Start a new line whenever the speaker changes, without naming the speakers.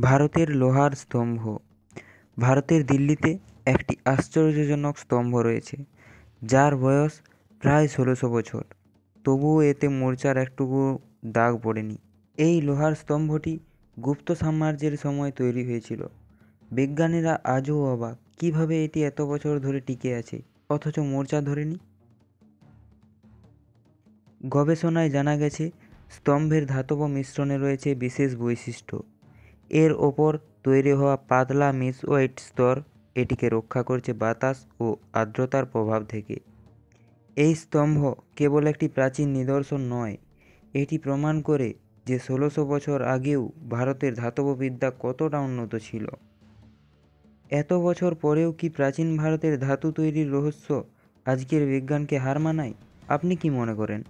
ভারতের লোহার স্তম্ভ। ভারতের দিল্লিতে একটি আশ্চর্যজনক স্তম্ভ রয়েছে, যার বয়স প্রায় ১৬০০ বছর। তবুও এতে মূর্ছার একটুকু দাগ পড়েনি। এই লোহার স্তম্ভটি গুপ্ত সাম্রাজ্যের সময় তৈরি হয়েছিল। বিজ্ঞানীরা আজও অবাক, কিভাবে এটি এত বছর ধরে টিকে আছে অথচ মূর্ছা ধরেনি। গবেষণায় জানা গেছে, স্তম্ভের ধাতব মিশ্রণে রয়েছে বিশেষ বৈশিষ্ট্য। এর ওপর তৈরি হওয়া পাতলা মিসওয়েট স্তর এটিকে রক্ষা করছে বাতাস ও আর্দ্রতার প্রভাব থেকে। এই স্তম্ভ কেবল একটি প্রাচীন নিদর্শন নয়, এটি প্রমাণ করে যে ১৬০০ বছর আগেও ভারতের ধাতববিদ্যা কতটা উন্নত ছিল। এত বছর পরেও কি প্রাচীন ভারতের ধাতু তৈরির রহস্য আজকের বিজ্ঞানকে হার মানায়? আপনি কি মনে করেন?